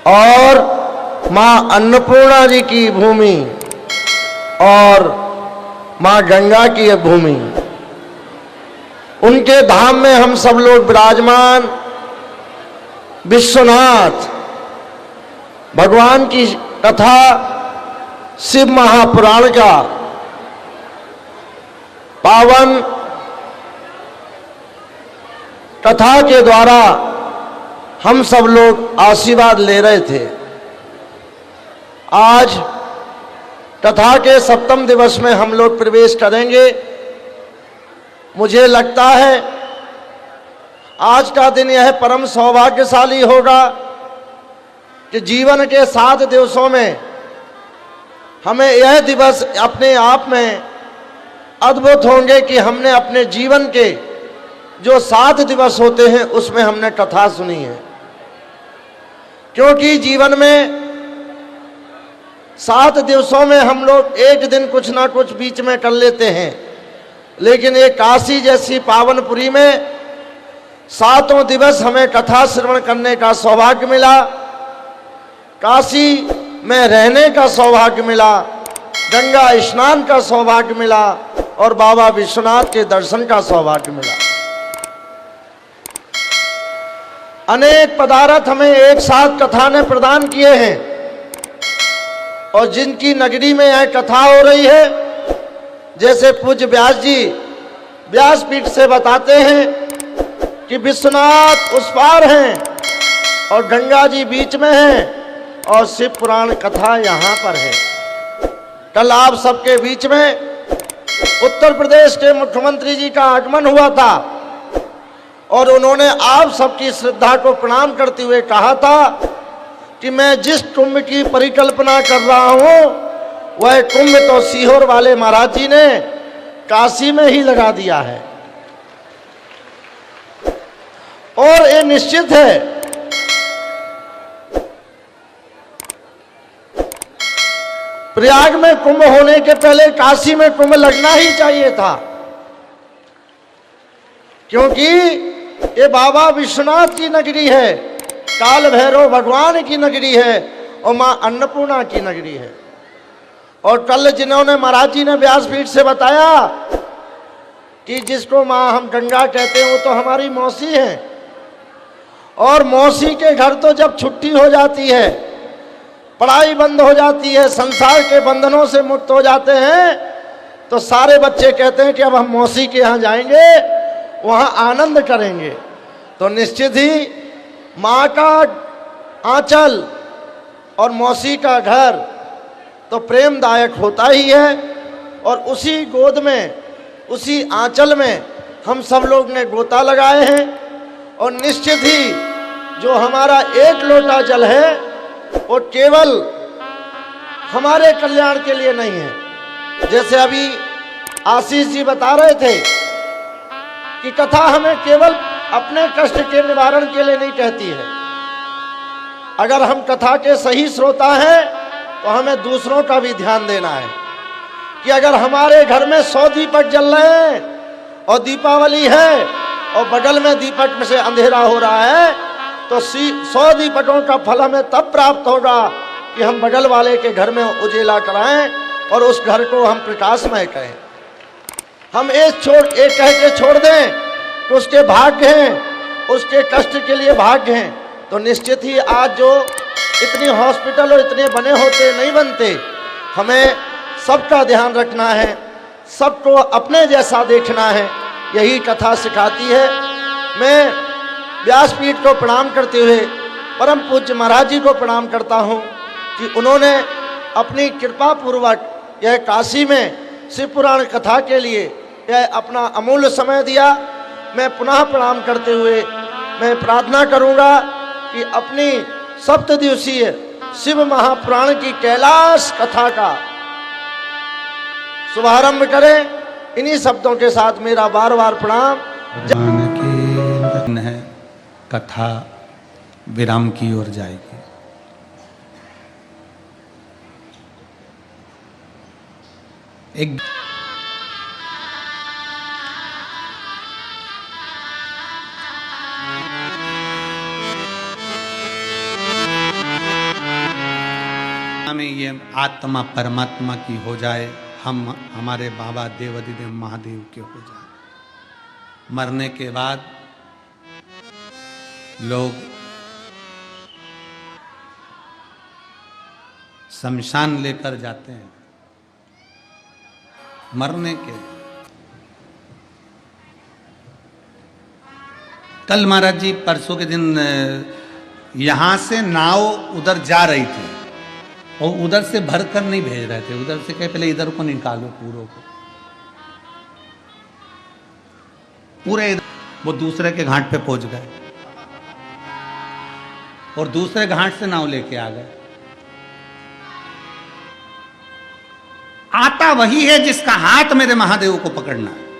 और मां अन्नपूर्णा जी की भूमि और मां गंगा की ये भूमि, उनके धाम में हम सब लोग विराजमान विश्वनाथ भगवान की कथा शिव महापुराण का पावन कथा के द्वारा हम सब लोग आशीर्वाद ले रहे थे। आज कथा के सप्तम दिवस में हम लोग प्रवेश करेंगे। मुझे लगता है आज का दिन यह परम सौभाग्यशाली होगा कि जीवन के 7 दिवसों में हमें यह दिवस अपने आप में अद्भुत होंगे कि हमने अपने जीवन के जो 7 दिवस होते हैं उसमें हमने कथा सुनी है। क्योंकि जीवन में 7 दिवसों में हम लोग एक दिन कुछ ना कुछ बीच में कर लेते हैं, लेकिन ये काशी जैसी पावनपुरी में 7 दिवस हमें कथा श्रवण करने का सौभाग्य मिला, काशी में रहने का सौभाग्य मिला, गंगा स्नान का सौभाग्य मिला और बाबा विश्वनाथ के दर्शन का सौभाग्य मिला। अनेक पदार्थ हमें एक साथ कथा ने प्रदान किए हैं और जिनकी नगरी में यह कथा हो रही है, जैसे पूज्य व्यास जी व्यासपीठ से बताते हैं कि विश्वनाथ उस पार हैं और गंगा जी बीच में हैं और शिव पुराण कथा यहाँ पर है। कल आप सबके बीच में उत्तर प्रदेश के मुख्यमंत्री जी का आगमन हुआ था और उन्होंने आप सबकी श्रद्धा को प्रणाम करते हुए कहा था कि मैं जिस कुंभ की परिकल्पना कर रहा हूं वह कुंभ तो सीहोर वाले महाराज जी ने काशी में ही लगा दिया है। और ये निश्चित है प्रयाग में कुंभ होने के पहले काशी में कुंभ लगना ही चाहिए था, क्योंकि ये बाबा विश्वनाथ की नगरी है, काल भैरव भगवान की नगरी है और मां अन्नपूर्णा की नगरी है। और कल जिन्होंने महाराज जी ने व्यासपीठ से बताया कि जिसको मां हम गंगा कहते हैं वो तो हमारी मौसी है, और मौसी के घर तो जब छुट्टी हो जाती है, पढ़ाई बंद हो जाती है, संसार के बंधनों से मुक्त हो जाते हैं, तो सारे बच्चे कहते हैं कि अब हम मौसी के यहाँ जाएंगे, वहाँ आनंद करेंगे। तो निश्चित ही माँ का आंचल और मौसी का घर तो प्रेमदायक होता ही है, और उसी गोद में, उसी आंचल में हम सब लोग ने गोता लगाए हैं। और निश्चित ही जो हमारा एक लोटा जल है वो केवल हमारे कल्याण के लिए नहीं है। जैसे अभी आशीष जी बता रहे थे कि कथा हमें केवल अपने कष्ट के निवारण के लिए नहीं कहती है। अगर हम कथा के सही श्रोता हैं तो हमें दूसरों का भी ध्यान देना है कि अगर हमारे घर में 100 दीपक जल रहे हैं और दीपावली है और बगल में दीपक में से अंधेरा हो रहा है, तो 100 दीपकों का फल हमें तब प्राप्त होगा कि हम बगल वाले के घर में उजेला कराएं और उस घर को हम प्रकाशमय करें। हम एक कह के छोड़ दें तो उसके भाग्य हैं, उसके कष्ट के लिए भाग्य हैं। तो निश्चित ही आज जो इतनी हॉस्पिटल और इतने बने होते नहीं बनते, हमें सबका ध्यान रखना है, सबको अपने जैसा देखना है, यही कथा सिखाती है। मैं व्यासपीठ को प्रणाम करते हुए परम पूज्य महाराज जी को प्रणाम करता हूँ कि उन्होंने अपनी कृपा पूर्वक यह काशी में शिव पुराण कथा के लिए यह अपना अमूल्य समय दिया। मैं पुनः प्रणाम करते हुए मैं प्रार्थना करूँगा कि अपनी 7 दिवसीय शिव महापुराण की कैलाश कथा का शुभारंभ करें। इन्हीं शब्दों के साथ मेरा बार बार प्रणाम। है कथा विराम की ओर जाएगी। एक में ये आत्मा परमात्मा की हो जाए, हम हमारे बाबा देवाधिदेव महादेव के हो जाए। मरने के बाद लोग शमशान लेकर जाते हैं मरने के। कल महाराज जी परसों के दिन यहां से नाव उधर जा रही थी और उधर से भर कर नहीं भेज रहे थे, उधर से कहे पहले इधर को निकालो पूरों को, पूरे इधर। वो दूसरे के घाट पे पहुंच गए और दूसरे घाट से नाव लेके आ गए। आता वही है जिसका हाथ मेरे महादेव को पकड़ना है।